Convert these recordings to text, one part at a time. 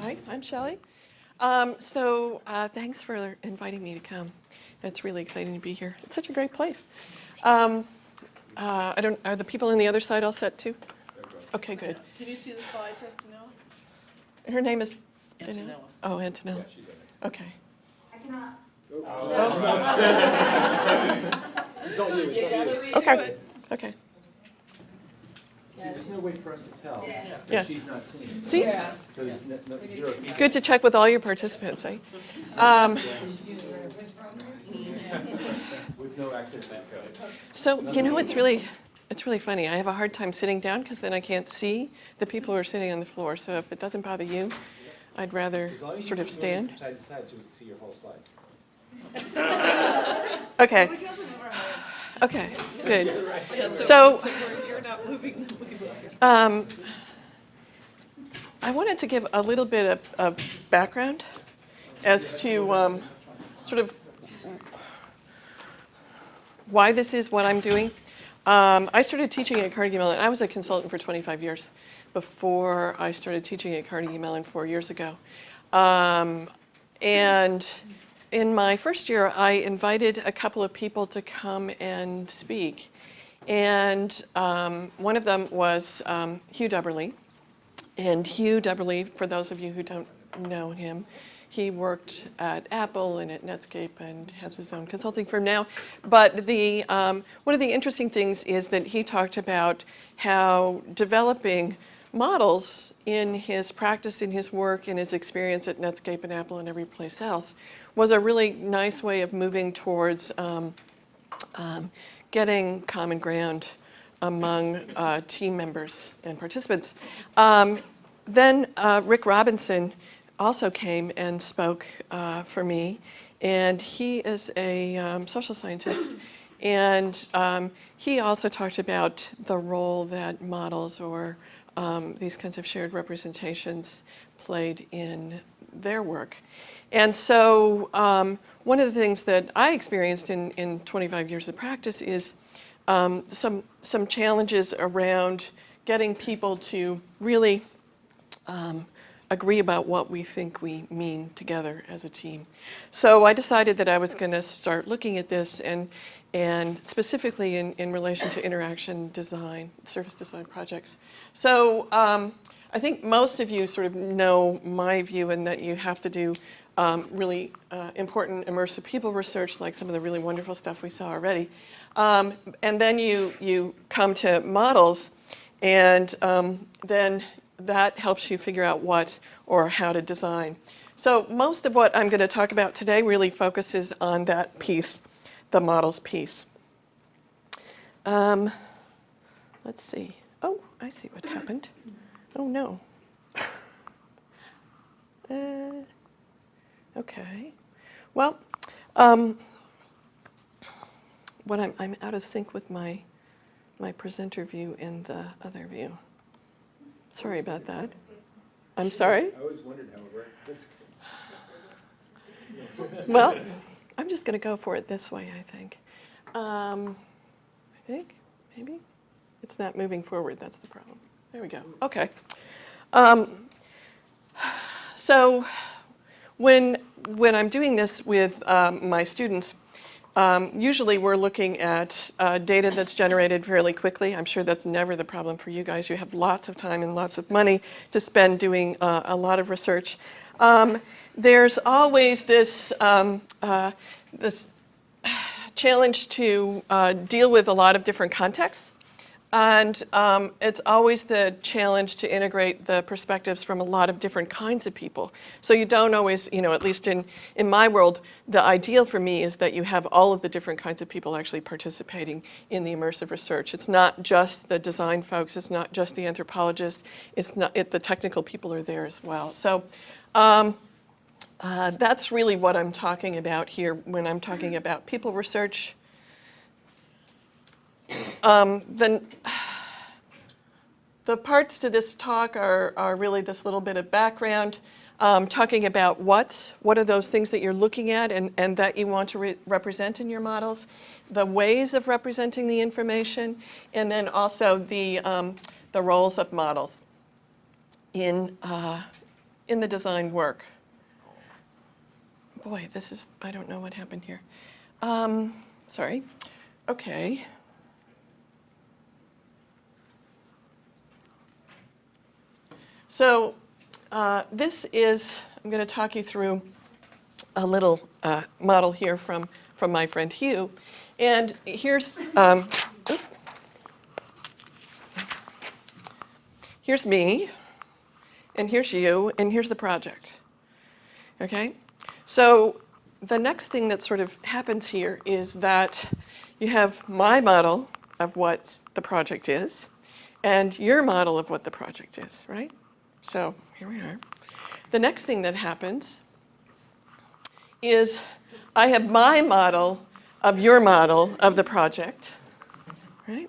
Hi, I'm Shelley. Thanks for inviting me to come. It's really exciting to be here. It's such a great place. Are the people on the other side all set too? Okay, good. Can you see the slides, Antonella? Her name is? Antonella. Oh, Antonella. Yeah, she's in it. Okay. I cannot. It's not you, it's not you. Okay. Okay. See, there's no way for us to tell Yes. that she's not seeing it. See? Yeah. So there's no zero It's feedback. good to check with all your participants, eh? With no access to code. So, you know, it's really funny. I have a hard time sitting down because then I can't see the people who are sitting on the floor. So if it doesn't bother you, I'd rather As long as you sort of keep stand. moving from side to side so we can see your whole slide. Okay. Because of our heads. Okay, good. Yeah, So- you're not moving. I wanted to give a little bit of background as to sort of why this is what I'm doing. I started teaching at Carnegie Mellon. I was a consultant for 25 years before I started teaching at Carnegie Mellon 4 years ago. And in my first year, I invited a couple of people to come and speak. And one of them was Hugh Dubberly. And Hugh Dubberly, for those of you who don't know him, he worked at Apple and at Netscape and has his own consulting firm now. But one of the interesting things is that he talked about how developing models in his practice, in his work, in his experience at Netscape and Apple and every place else was a really nice way of moving towards getting common ground among team members and participants. Then Rick Robinson also came and spoke for me, and he is a social scientist, and he also talked about the role that models or these kinds of shared representations played in their work. And so one of the things that I experienced in 25 years of practice is some challenges around getting people to really agree about what we think we mean together as a team. So I decided that I was going to start looking at this and specifically in relation to interaction design, service design projects. So I think most of you sort of know my view in that you have to do really important immersive people research, like some of the really wonderful stuff we saw already. And then you come to models, and then that helps you figure out what or how to design. So most of what I'm going to talk about today really focuses on that piece, the models piece. Let's see. Oh, I see what happened. Oh, no. Okay. Well, what I'm out of sync with my presenter view and the other view. Sorry about that. I'm sorry? I always wondered how it worked. That's good. Well, I'm just going to go for it this way, I think. I think, maybe? It's not moving forward, that's the problem. There we go. Okay. So when I'm doing this with my students, usually we're looking at data that's generated fairly quickly. I'm sure that's never the problem for you guys. You have lots of time and lots of money to spend doing a lot of research. There's always this challenge to deal with a lot of different contexts. And it's always the challenge to integrate the perspectives from a lot of different kinds of people. So you don't always, at least in my world, the ideal for me is that you have all of the different kinds of people actually participating in the immersive research. It's not just the design folks, it's not just the anthropologists, the technical people are there as well. So that's really what I'm talking about here when I'm talking about people research. Then the parts to this talk are really this little bit of background, talking about what are those things that you're looking at and that you want to represent in your models, the ways of representing the information, and then also the roles of models in in the design work. Boy, I don't know what happened here. Sorry. Okay. So this is, I'm going to talk you through a little model here from my friend Hugh. And here's me, and here's you, and here's the project. Okay? So the next thing that sort of happens here is that you have my model of what the project is, and your model of what the project is, right? So here we are. The next thing that happens is I have my model of your model of the project, right?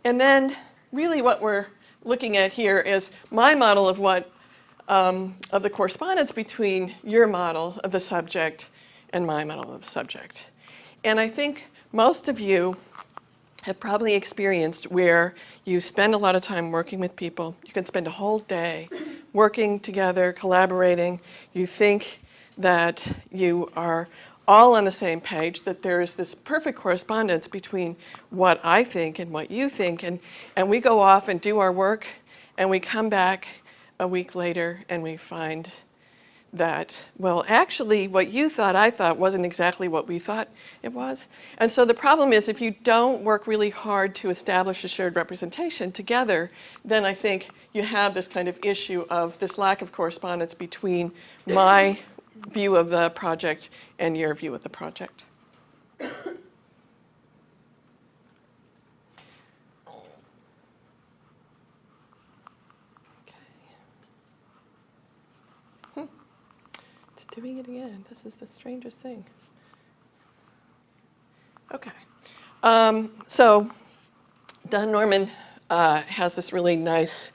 And then really what we're looking at here is my model of what of the correspondence between your model of the subject and my model of the subject. And I think most of you have probably experienced where you spend a lot of time working with people. You can spend a whole day working together, collaborating. You think that you are all on the same page, that there is this perfect correspondence between what I think and what you think, and we go off and do our work, and we come back a week later and we find that, well, actually what you thought I thought wasn't exactly what we thought it was. And so the problem is if you don't work really hard to establish a shared representation together, then I think you have this kind of issue of this lack of correspondence between my view of the project and your view of the project. It's doing it again. This is the strangest thing. Okay. So Don Norman has this really nice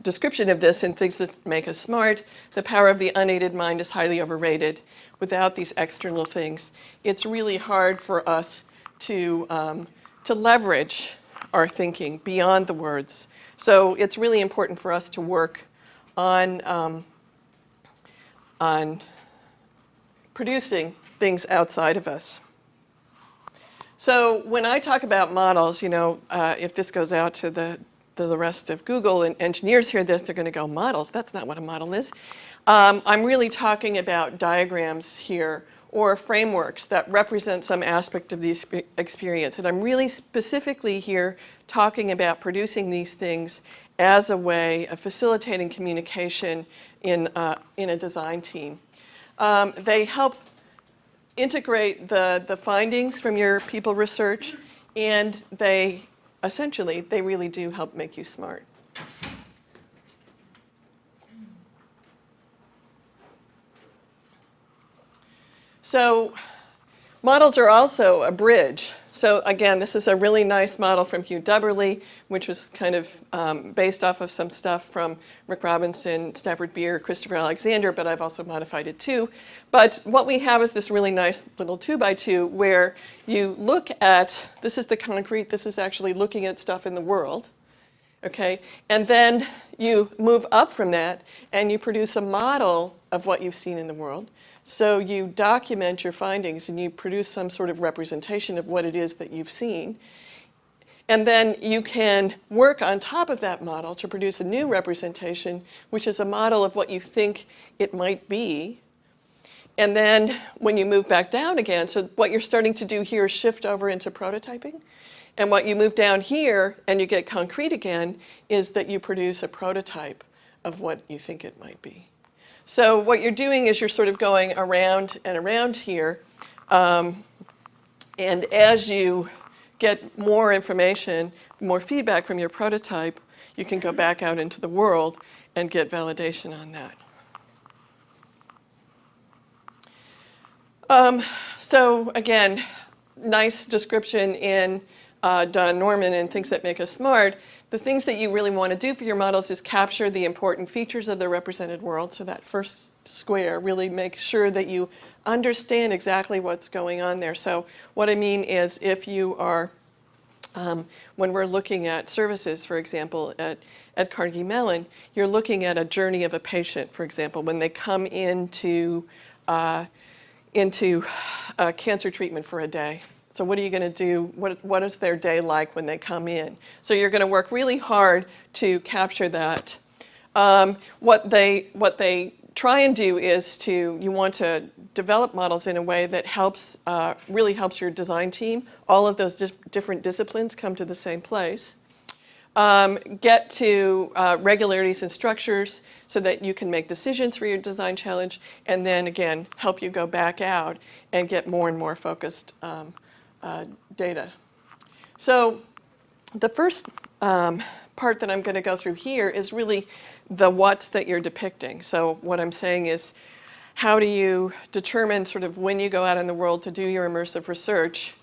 description of this in Things That Make Us Smart. The power of the unaided mind is highly overrated. Without these external things, it's really hard for us to leverage our thinking beyond the words. So it's really important for us to work on producing things outside of us. So when I talk about models, you know, if this goes out to the rest of Google and engineers hear this, they're going to go, models? That's not what a model is. I'm really talking about diagrams here or frameworks that represent some aspect of the experience. And I'm really specifically here talking about producing these things as a way of facilitating communication in a design team. They help integrate the findings from your people research, and they really do help make you smart. So models are also a bridge. So again, this is a really nice model from Hugh Dubberly, which was kind of based off of some stuff from Rick Robinson, Stafford Beer, Christopher Alexander, but I've also modified it too. But what we have is this really nice little 2x2 where you look at, this is the concrete, this is actually looking at stuff in the world, okay? And then you move up from that and you produce a model of what you've seen in the world. So you document your findings and you produce some sort of representation of what it is that you've seen. And then you can work on top of that model to produce a new representation, which is a model of what you think it might be. And then when you move back down again, so what you're starting to do here is shift over into prototyping. And what you move down here and you get concrete again is that you produce a prototype of what you think it might be. So what you're doing is you're sort of going around and around here. And as you get more information, more feedback from your prototype, you can go back out into the world and get validation on that. So again, nice description in Don Norman and Things That Make Us Smart. The things that you really want to do for your models is capture the important features of the represented world. So that first square, really make sure that you understand exactly what's going on there. So what I mean is if you are When we're looking at services, for example, at Carnegie Mellon, you're looking at a journey of a patient, for example, when they come into cancer treatment for a day. So what are you going to do? What is their day like when they come in? So you're going to work really hard to capture that. What they try and do is you want to develop models in a way that really helps your design team. All of those different disciplines come to the same place. Get to regularities and structures so that you can make decisions for your design challenge, and then again, help you go back out and get more and more focused data. So the first part that I'm going to go through here is really the what's that you're depicting. So what I'm saying is, how do you determine sort of when you go out in the world to do your immersive research,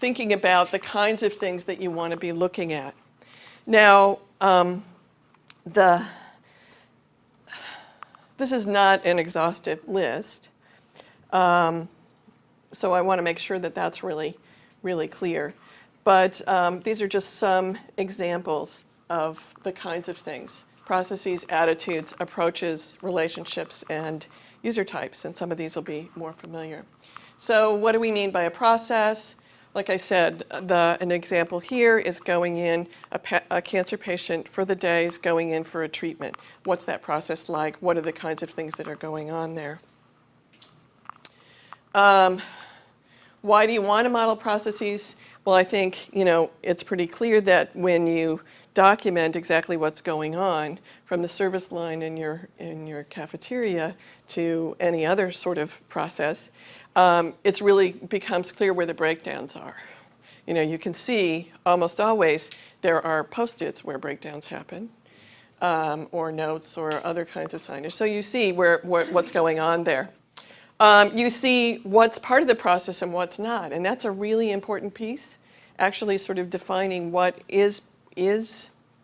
thinking about the kinds of things that you want to be looking at. Now, this is not an exhaustive list, so I want to make sure that that's really, really clear. But these are just some examples of the kinds of things: processes, attitudes, approaches, relationships, and user types. And some of these will be more familiar. So what do we mean by a process? Like I said, an example here is going in, a cancer patient for the day is going in for a treatment. What's that process like? What are the kinds of things that are going on there? Why do you want to model processes? Well, I think, it's pretty clear that when you document exactly what's going on, from the service line in your cafeteria to any other sort of process, it really becomes clear where the breakdowns are. You can see almost always there are post-its where breakdowns happen, or notes or other kinds of signage. So you see what's going on there. You see what's part of the process and what's not, and that's a really important piece, actually sort of defining what is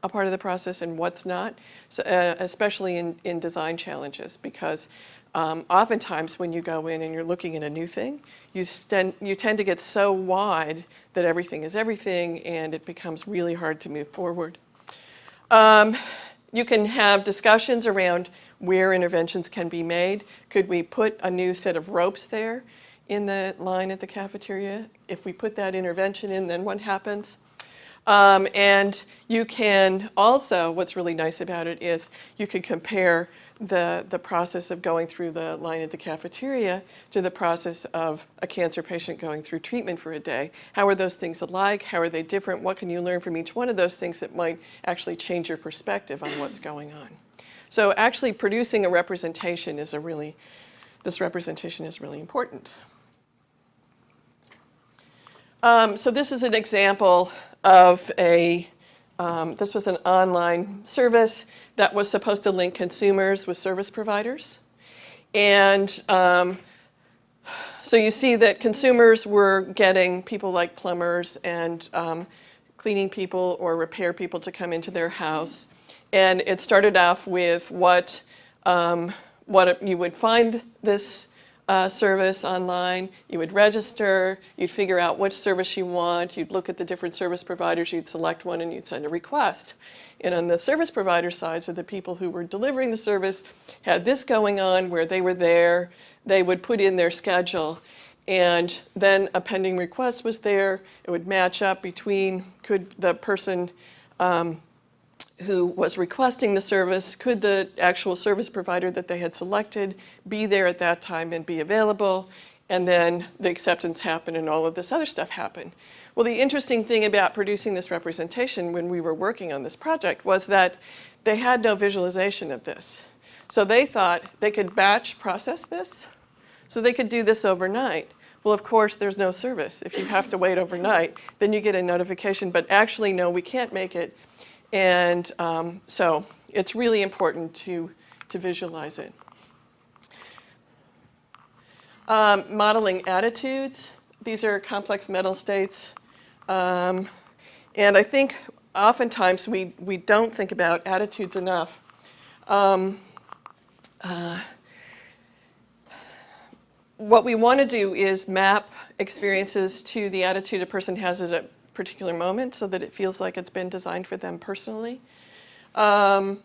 a part of the process and what's not, so, especially in design challenges, because oftentimes when you go in and you're looking at a new thing, you tend to get so wide that everything is everything, and it becomes really hard to move forward. You can have discussions around where interventions can be made. Could we put a new set of ropes there in the line at the cafeteria? If we put that intervention in, then what happens? And you can also, what's really nice about it is you can compare the process of going through the line at the cafeteria to the process of a cancer patient going through treatment for a day. How are those things alike? How are they different? What can you learn from each one of those things that might actually change your perspective on what's going on? So actually producing a representation is this representation is really important. So this is an example of this was an online service that was supposed to link consumers with service providers. And so you see that consumers were getting people like plumbers and cleaning people or repair people to come into their house. And it started off with what you would find this service online, you would register, you'd figure out which service you want, you'd look at the different service providers, you'd select one, and you'd send a request. And on the service provider side, so the people who were delivering the service had this going on where they were there, they would put in their schedule, and then a pending request was there. It would match up between, could the person who was requesting the service, could the actual service provider that they had selected be there at that time and be available, and then the acceptance happened and all of this other stuff happened. Well, the interesting thing about producing this representation when we were working on this project was that they had no visualization of this. So they thought they could batch process this, so they could do this overnight. Well, of course, there's no service. If you have to wait overnight, then you get a notification, but actually, no, we can't make it. And so it's really important to visualize it. Modeling attitudes. These are complex mental states. And I think oftentimes we don't think about attitudes enough. What we want to do is map experiences to the attitude a person has at a particular moment so that it feels like it's been designed for them personally. I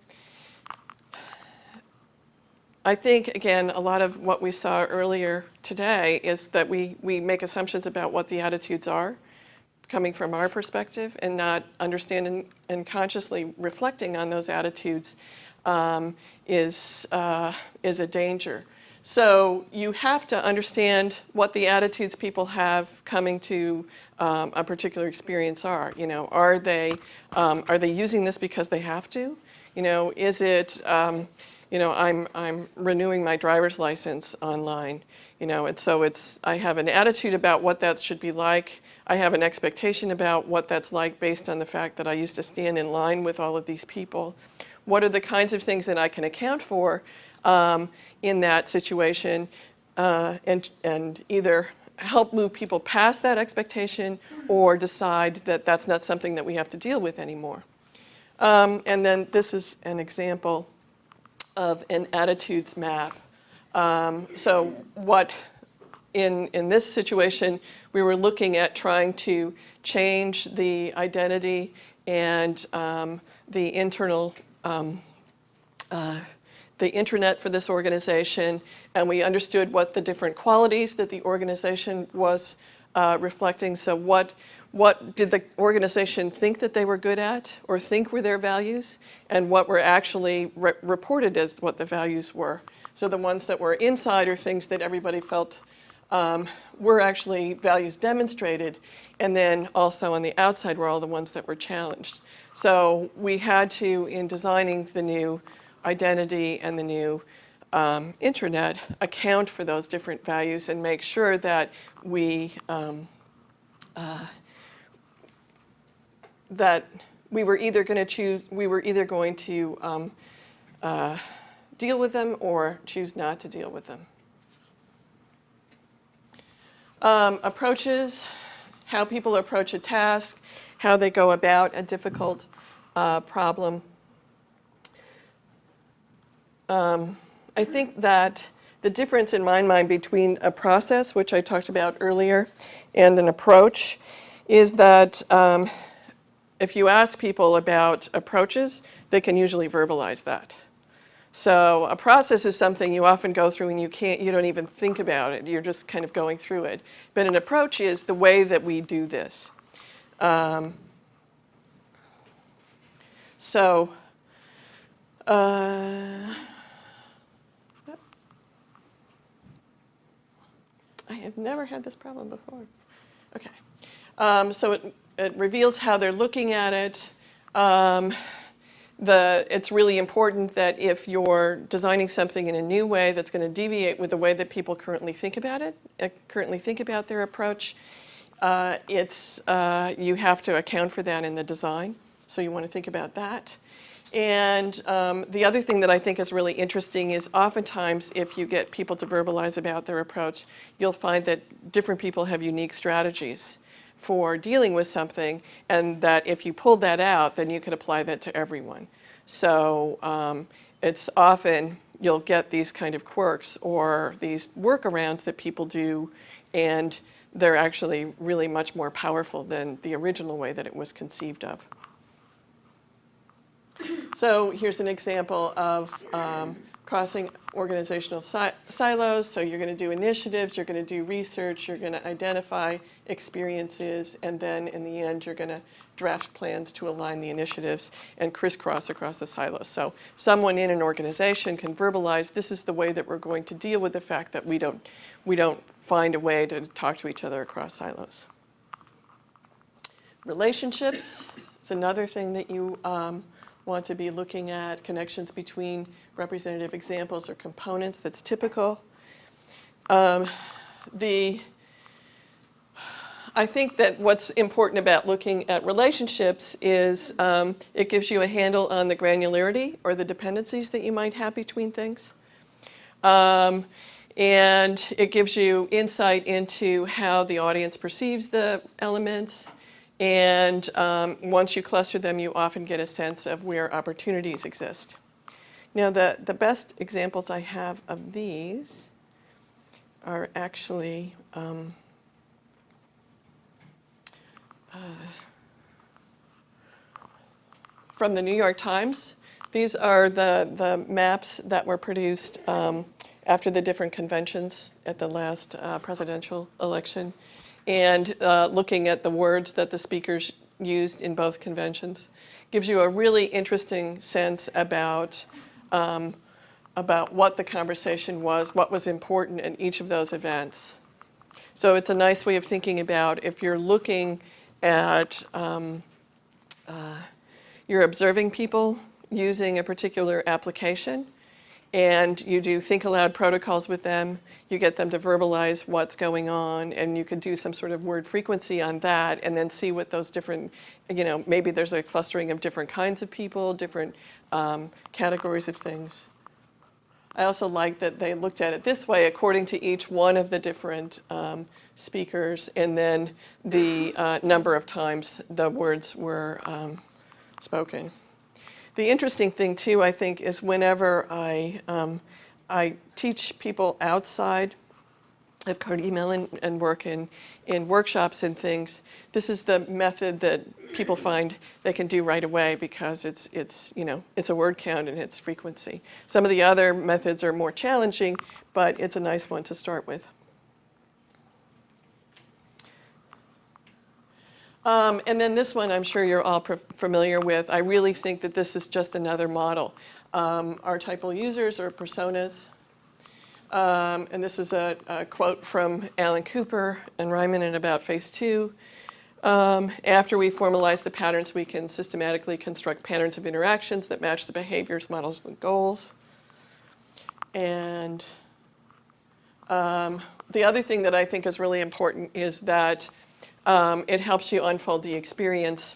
think, again, a lot of what we saw earlier today is that we make assumptions about what the attitudes are coming from our perspective and not understanding and consciously reflecting on those attitudes is a danger. So you have to understand what the attitudes people have coming to a particular experience are. You know, are they using this because they have to? You know, is it you know, I'm renewing my driver's license online. You know, and so I have an attitude about what that should be like. I have an expectation about what that's like based on the fact that I used to stand in line with all of these people. What are the kinds of things that I can account for in that situation and either help move people past that expectation or decide that that's not something that we have to deal with anymore. And then this is an example of an attitudes map. So what in this situation, we were looking at trying to change the identity and the internal, the intranet for this organization, and we understood what the different qualities that the organization was reflecting. So what did the organization think that they were good at or think were their values, and what were actually reported as what the values were. So the ones that were inside are things that everybody felt were actually values demonstrated, and then also on the outside were all the ones that were challenged. So we had to, in designing the new identity and the new intranet, account for those different values and make sure that we were either going to deal with them or choose not to deal with them. Approaches, how people approach a task, how they go about a difficult problem. I think that the difference in my mind between a process, which I talked about earlier, and an approach is that if you ask people about approaches, they can usually verbalize that. So a process is something you often go through and you don't even think about it. You're just kind of going through it. But an approach is the way that we do this. I have never had this problem before. Okay. So it reveals how they're looking at it. It's really important that if you're designing something in a new way that's going to deviate with the way that people currently think about it, currently think about their approach, you have to account for that in the design. So you want to think about that. And the other thing that I think is really interesting is oftentimes if you get people to verbalize about their approach, you'll find that different people have unique strategies for dealing with something, and that if you pulled that out, then you could apply that to everyone. So it's often you'll get these kind of quirks or these workarounds that people do, and they're actually really much more powerful than the original way that it was conceived of. So here's an example of crossing organizational silos. So you're going to do initiatives, you're going to do research, you're going to identify experiences, and then in the end you're going to draft plans to align the initiatives and crisscross across the silos. So someone in an organization can verbalize, this is the way that we're going to deal with the fact that we don't find a way to talk to each other across silos. Relationships is another thing that you want to be looking at, connections between representative examples or components that's typical. I think that what's important about looking at relationships is it gives you a handle on the granularity or the dependencies that you might have between things. And it gives you insight into how the audience perceives the elements. And once you cluster them, you often get a sense of where opportunities exist. Now, the best examples I have of these are actually from the New York Times. These are the maps that were produced after the different conventions at the last presidential election, and looking at the words that the speakers used in both conventions. Gives you a really interesting sense about what the conversation was, what was important in each of those events. So it's a nice way of thinking about if you're looking at, you're observing people using a particular application, and you do think aloud protocols with them, you get them to verbalize what's going on, and you could do some sort of word frequency on that, and then see what those different, maybe there's a clustering of different kinds of people, different categories of things. I also like that they looked at it this way, according to each one of the different speakers, and then the number of times the words were spoken. The interesting thing, too, I think, is whenever I teach people outside of Carnegie Mellon and work in workshops and things, this is the method that people find they can do right away because it's a word count and it's frequency. Some of the other methods are more challenging, but it's a nice one to start with. And then this one I'm sure you're all familiar with. I really think that this is just another model. Archetypal users or personas. And this is a quote from Alan Cooper and Ryman in About Phase 2. After we formalize the patterns, we can systematically construct patterns of interactions that match the behaviors, models, and goals. And the other thing that I think is really important is that it helps you unfold the experience,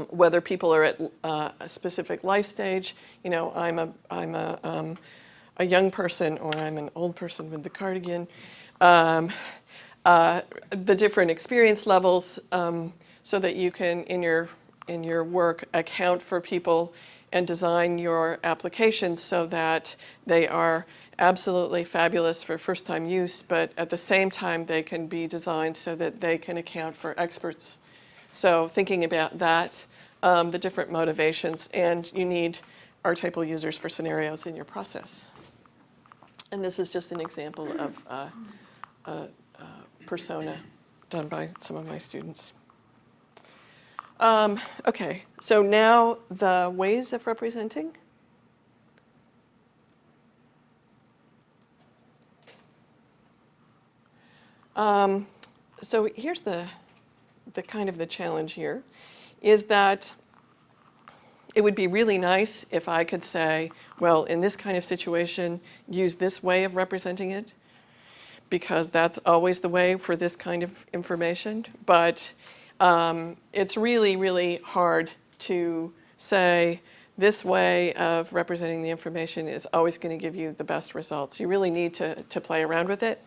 whether people are at a specific life stage. I'm a young person, or I'm an old person with the cardigan. The different experience levels, so that you can, in your work, account for people and design your applications so that they are absolutely fabulous for first-time use, but at the same time they can be designed so that they can account for experts. So thinking about that, the different motivations, and you need archetypal users for scenarios in your process. And this is just an example of a persona done by some of my students. Okay, so now the ways of representing. So here's the kind of the challenge here, is that it would be really nice if I could say, well, in this kind of situation, use this way of representing it, because that's always the way for this kind of information. But it's really, really hard to say this way of representing the information is always going to give you the best results. You really need to play around with it.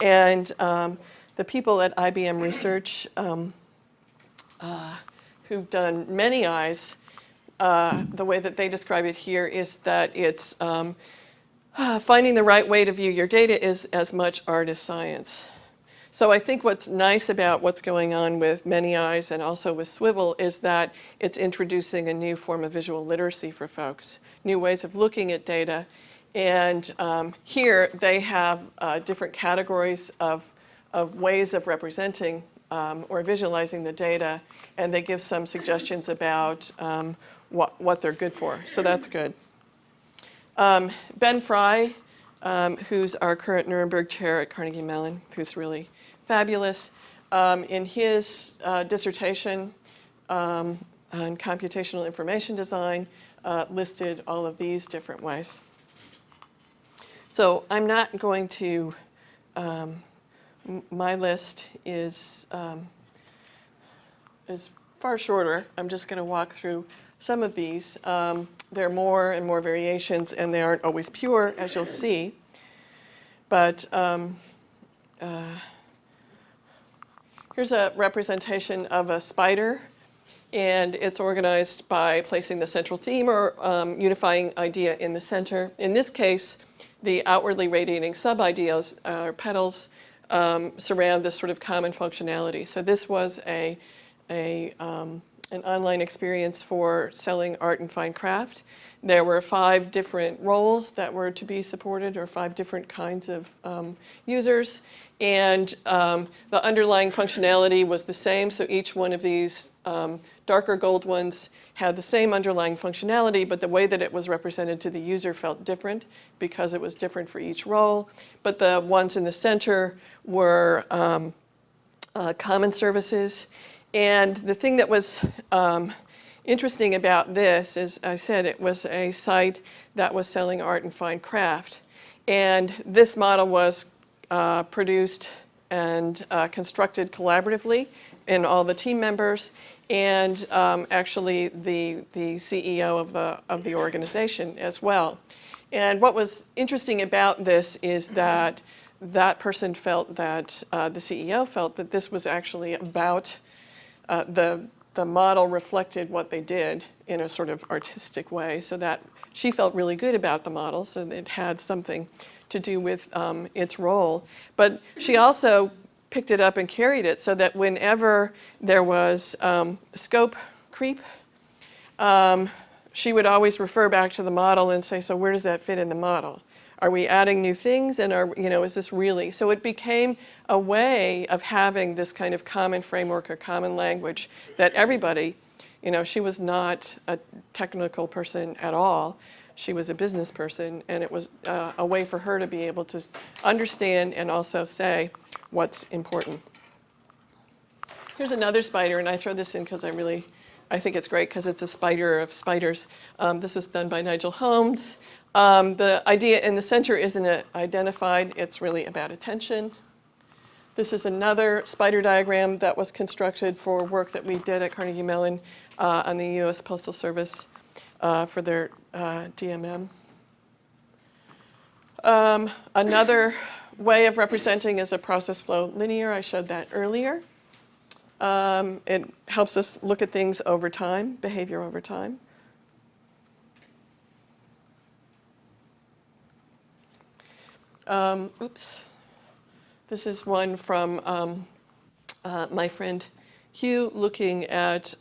And the people at IBM Research who've done many eyes, the way that they describe it here is that it's finding the right way to view your data is as much art as science. So I think what's nice about what's going on with Many Eyes and also with Swivel is that it's introducing a new form of visual literacy for folks, new ways of looking at data. And here they have different categories of ways of representing or visualizing the data, and they give some suggestions about what they're good for. So that's good. Ben Fry, who's our current Nuremberg chair at Carnegie Mellon, who's really fabulous, in his dissertation on computational information design, listed all of these different ways. So I'm not going to, my list is far shorter. I'm just going to walk through some of these. There are more and more variations, and they aren't always pure, as you'll see. But here's a representation of a spider, and it's organized by placing the central theme or unifying idea in the center. In this case, the outwardly radiating sub-ideas or petals surround this sort of common functionality. So this was an online experience for selling art and fine craft. There were 5 different roles that were to be supported, or 5 different kinds of users. And the underlying functionality was the same, so each one of these darker gold ones had the same underlying functionality, but the way that it was represented to the user felt different because it was different for each role. But the ones in the center were common services. And the thing that was interesting about this, as I said, it was a site that was selling art and fine craft. And this model was produced and constructed collaboratively in all the team members, and actually the CEO of the organization as well. And what was interesting about this is that that person felt that, the CEO felt that this was actually about the model reflected what they did in a sort of artistic way, so that she felt really good about the model, so it had something to do with its role. But she also picked it up and carried it so that whenever there was scope creep, she would always refer back to the model and say, so where does that fit in the model? Are we adding new things, and is this really? So it became a way of having this kind of common framework or common language that everybody, she was not a technical person at all. She was a business person, and it was a way for her to be able to understand and also say what's important. Here's another spider, and I throw this in because I think it's great because it's a spider of spiders. This is done by Nigel Holmes. The idea in the center isn't identified. It's really about attention. This is another spider diagram that was constructed for work that we did at Carnegie Mellon on the U.S. Postal Service for their DMM. Another way of representing is a process flow linear. I showed that earlier. It helps us look at things over time, behavior over time. This is one from my friend Hugh looking at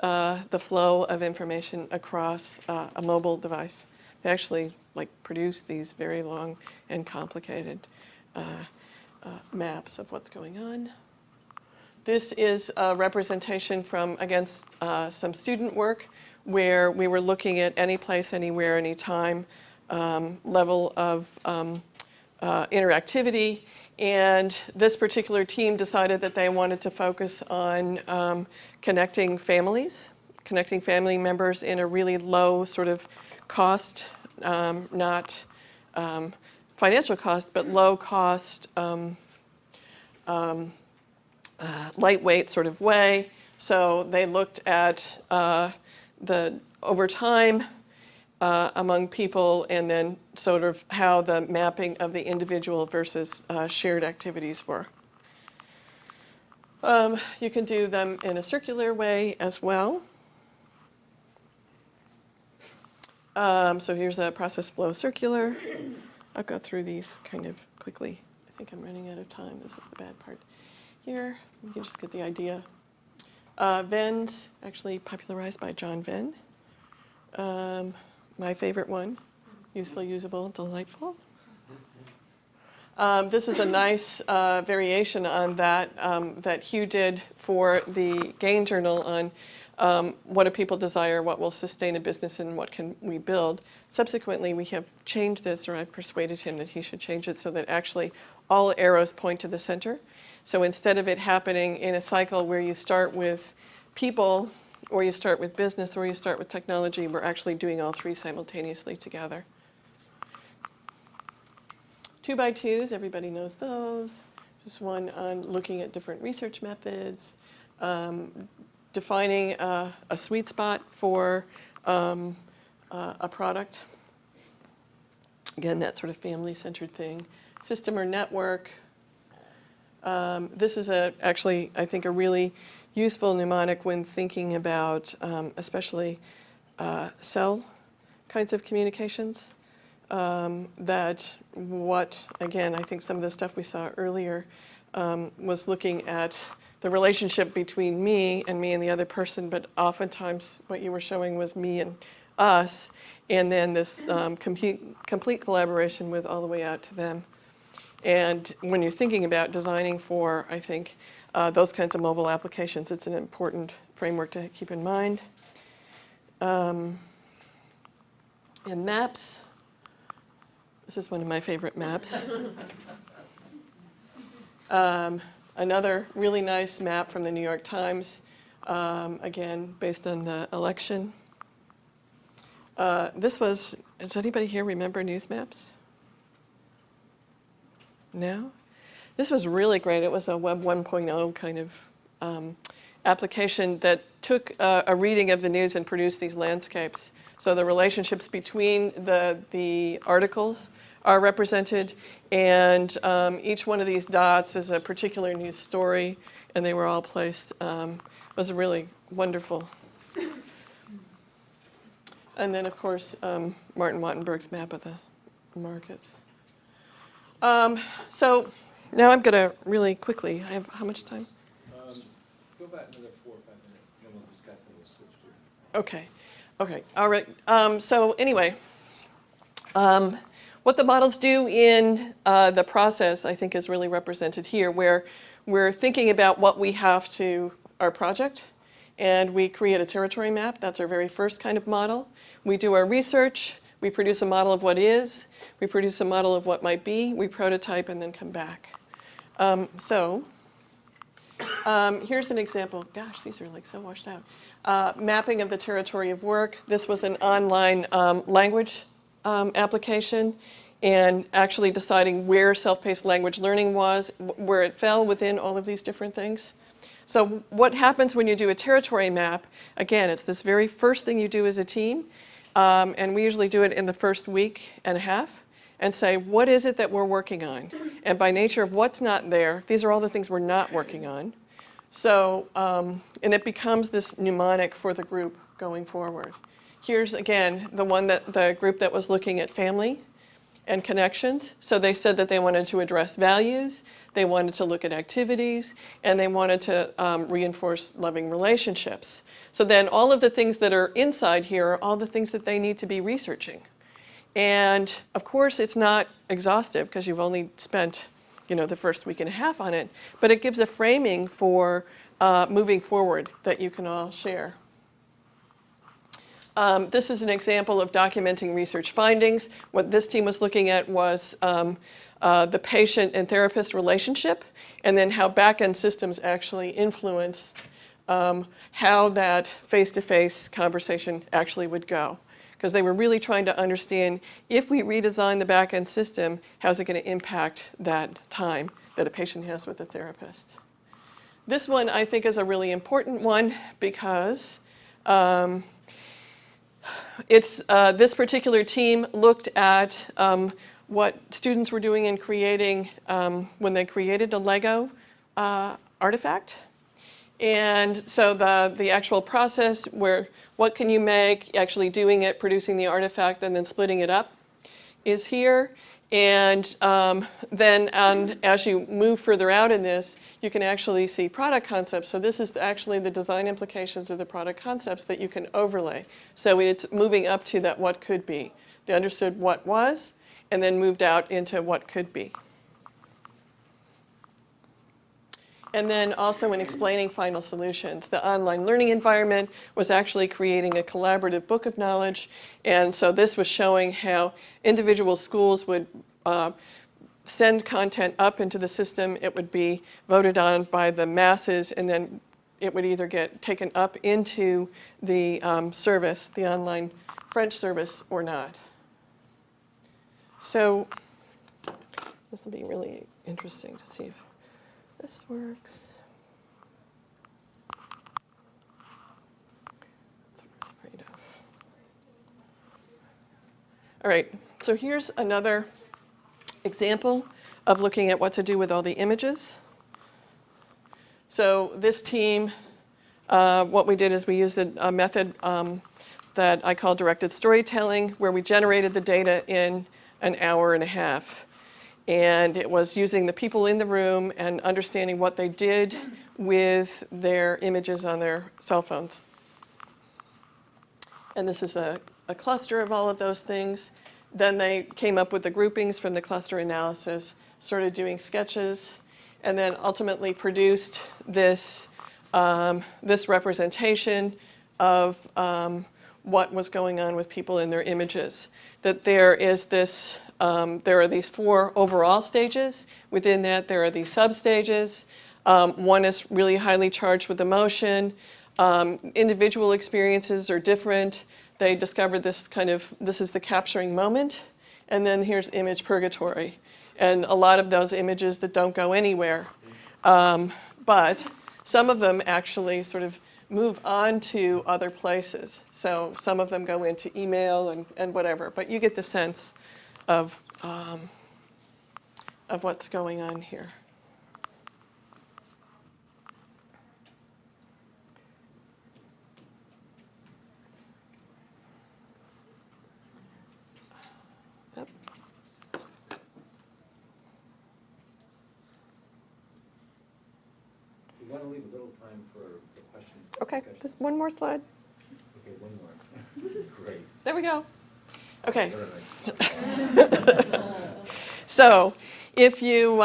the flow of information across a mobile device. They actually produce these very long and complicated maps of what's going on. This is a representation from, again, some student work where we were looking at any place, anywhere, anytime level of interactivity. And this particular team decided that they wanted to focus on connecting family members in a really low sort of cost, not financial cost, but low cost, lightweight sort of way. So they looked at over time among people, and then sort of how the mapping of the individual versus shared activities were. You can do them in a circular way as well. So here's a process flow circular. I'll go through these kind of quickly. I think I'm running out of time. This is the bad part. Here, you can just get the idea. Venn, actually popularized by John Venn. My favorite one, useful, usable, delightful. This is a nice variation on that that Hugh did for the GAIN journal on what do people desire, what will sustain a business, and what can we build. Subsequently, we have changed this, or I've persuaded him that he should change it so that actually all arrows point to the center. So instead of it happening in a cycle where you start with people, or you start with business, or you start with technology, we're actually doing all 3 simultaneously together. 2x2s, everybody knows those. Just one on looking at different research methods, defining a sweet spot for a product. Again, that sort of family-centered thing. System or network. This is actually, I think, a really useful mnemonic when thinking about especially cell kinds of communications. Again, I think some of the stuff we saw earlier was looking at the relationship between me and the other person, but oftentimes what you were showing was me and us, and then this complete collaboration with all the way out to them. And when you're thinking about designing for, I think, those kinds of mobile applications, it's an important framework to keep in mind. And maps. This is one of my favorite maps. Another really nice map from the New York Times, again, based on the election. This was, does anybody here remember news maps? No? This was really great. It was a Web 1.0 kind of application that took a reading of the news and produced these landscapes. So the relationships between the articles are represented, and each one of these dots is a particular news story, and they were all placed. It was really wonderful. And then, of course, Martin Wattenberg's map of the markets. So now I'm going to really quickly, I have how much time? Go back another 4 or 5 minutes, and then we'll discuss and we'll switch to. Okay, all right. So anyway, what the models do in the process, I think, is really represented here, where we're thinking about what we have to our project, and we create a territory map. That's our very first kind of model. We do our research, we produce a model of what is, we produce a model of what might be, we prototype, and then come back. Here's an example. Gosh, these are like so washed out. Mapping of the territory of work. This was an online language application, and actually deciding where self-paced language learning was, where it fell within all of these different things. So what happens when you do a territory map? Again, it's this very first thing you do as a team, and we usually do it in the first week and a half, and say, what is it that we're working on? And by nature of what's not there, these are all the things we're not working on. So, and it becomes this mnemonic for the group going forward. Here's, again, the group that was looking at family and connections. So they said that they wanted to address values, they wanted to look at activities, and they wanted to reinforce loving relationships. So then all of the things that are inside here are all the things that they need to be researching. And of course, it's not exhaustive because you've only spent, the first week and a half on it, but it gives a framing for moving forward that you can all share. This is an example of documenting research findings. What this team was looking at was the patient and therapist relationship, and then how back-end systems actually influenced how that face-to-face conversation actually would go. Because they were really trying to understand, if we redesign the back-end system, how's it going to impact that time that a patient has with a therapist? This one, I think, is a really important one because this particular team looked at what students were doing in creating, when they created a Lego artifact. And so the actual process where what can you make, actually doing it, producing the artifact, and then splitting it up is here. And then as you move further out in this, you can actually see product concepts. So this is actually the design implications of the product concepts that you can overlay. So it's moving up to that what could be. They understood what was, and then moved out into what could be. And then also in explaining final solutions. The online learning environment was actually creating a collaborative book of knowledge. And so this was showing how individual schools would send content up into the system. It would be voted on by the masses, and then it would either get taken up into the service, the online French service, or not. So this will be really interesting to see if this works. That's what I was afraid of. All right, so here's another example of looking at what to do with all the images. So this team, what we did is we used a method that I call directed storytelling, where we generated the data in an hour and a half. And it was using the people in the room and understanding what they did with their images on their cell phones. And this is a cluster of all of those things. Then they came up with the groupings from the cluster analysis, started doing sketches, and then ultimately produced this, this representation of what was going on with people in their images. That there is this, there are these 4 overall stages. Within that, there are these sub-stages. One is really highly charged with emotion. Individual experiences are different. They discovered this this is the capturing moment, and then here's image purgatory. And a lot of those images that don't go anywhere. But some of them actually sort of move on to other places. So some of them go into email and whatever, but you get the sense of what's going on here. Yep. We want to leave a little time for questions. Okay, discussion. just one more slide. Okay, one more. Great. There we go. Okay. Very nice. So, if you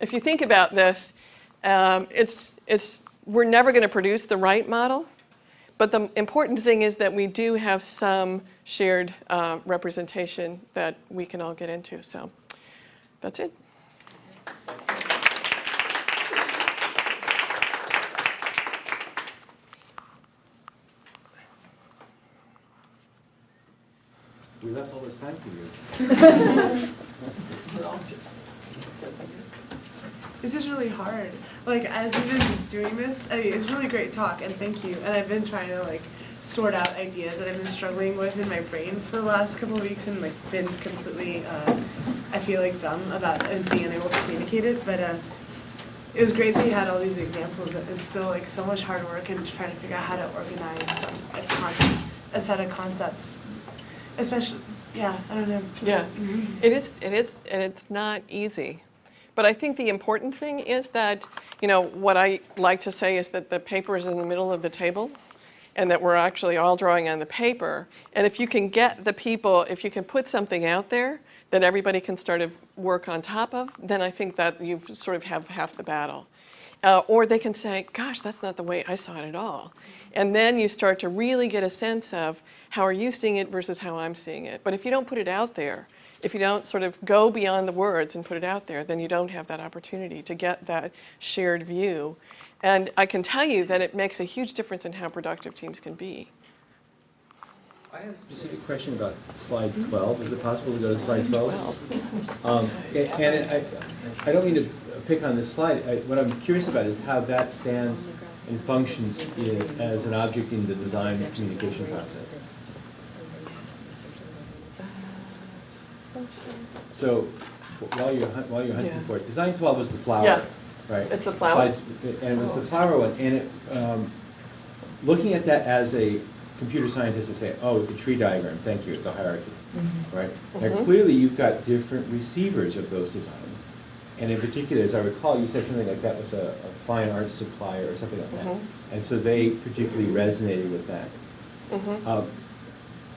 think about this, we're never going to produce the right model, but the important thing is that we do have some shared representation that we can all get into. So, that's it. We left all this time for you. This is really hard. Like, as you've been doing this, it's really great talk, and thank you. And I've been trying to, like, sort out ideas that I've been struggling with in my brain for the last couple of weeks and, like, been completely, I feel like, dumb about being unable to communicate it. But it was great that you had all these examples. But it's still, like, so much hard work and trying to figure out how to organize a set of concepts. Especially, yeah, I don't know. Yeah, it is, and it's not easy. But I think the important thing is that, what I like to say is that the paper is in the middle of the table, and that we're actually all drawing on the paper. And if you can get the people, if you can put something out there that everybody can start to work on top of, then I think that you sort of have half the battle. Or they can say, gosh, that's not the way I saw it at all. And then you start to really get a sense of how are you seeing it versus how I'm seeing it. But if you don't put it out there, if you don't sort of go beyond the words and put it out there, then you don't have that opportunity to get that shared view. And I can tell you that it makes a huge difference in how productive teams can be. I have a specific question about slide 12. Is it possible to go to slide 12? And I don't mean to pick on this slide. What I'm curious about is how that stands and functions as an object in the design and communication process. So while you're hunting for it, design 12 was the flower, Yeah. right? It's the flower. And it was the flower one. And looking at that as a computer scientist, I say, oh, it's a tree diagram. Thank you. It's a hierarchy, right? Now clearly you've got different receivers of those designs. And in particular, as I recall, you said something like that was a fine arts supplier or something like that. And so they particularly resonated with that.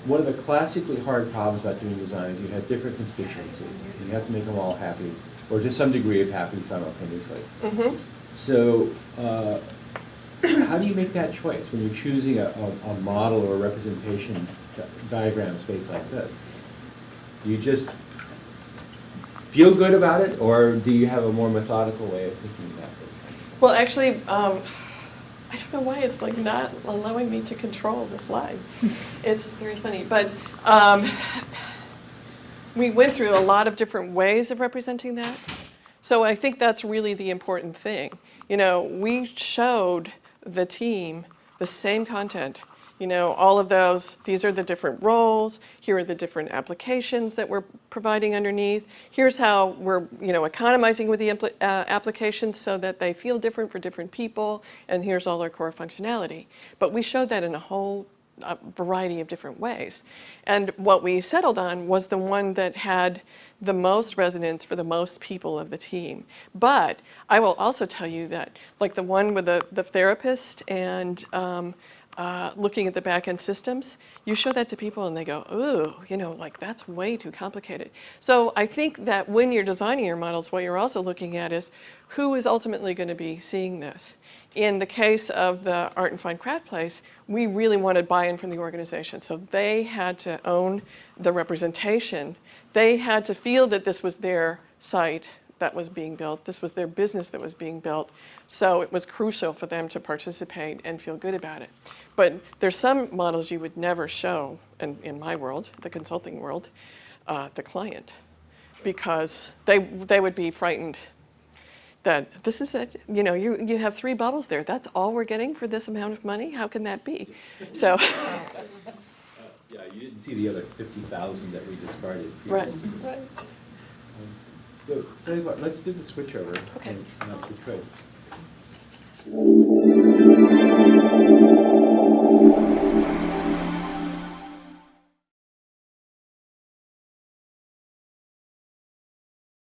One of the classically hard problems about doing design is you have different constituencies. You have to make them all happy, or to some degree of happy simultaneously. So how do you make that choice when you're choosing a model or a representation diagram space like this? Do you just feel good about it, or do you have a more methodical way of thinking about this? Well, actually, I don't know why it's like not allowing me to control the slide. It's very funny, but we went through a lot of different ways of representing that. So I think that's really the important thing. We showed the team the same content. All of those, these are the different roles, here are the different applications that we're providing underneath. Here's how we're, economizing with the applications so that they feel different for different people, and here's all our core functionality. But we showed that in a whole a variety of different ways. And what we settled on was the one that had the most resonance for the most people of the team. But I will also tell you that, like the one with the therapist and looking at the back-end systems, you show that to people and they go, ooh, you know, like that's way too complicated. So I think that when you're designing your models, what you're also looking at is who is ultimately going to be seeing this. In the case of the Art and Fine Craft Place, we really wanted buy-in from the organization. So they had to own the representation. They had to feel that this was their site that was being built. This was their business that was being built. So it was crucial for them to participate and feel good about it. But there's some models you would never show, in my world, the consulting world, the client, because they would be frightened that this is it, you know, you have 3 bubbles there. That's all we're getting for this amount of money? How can that be? So. Yeah, you didn't see the other 50,000 that we discarded. Right. Right. So, tell you what, let's do the switch over. Okay. If we could.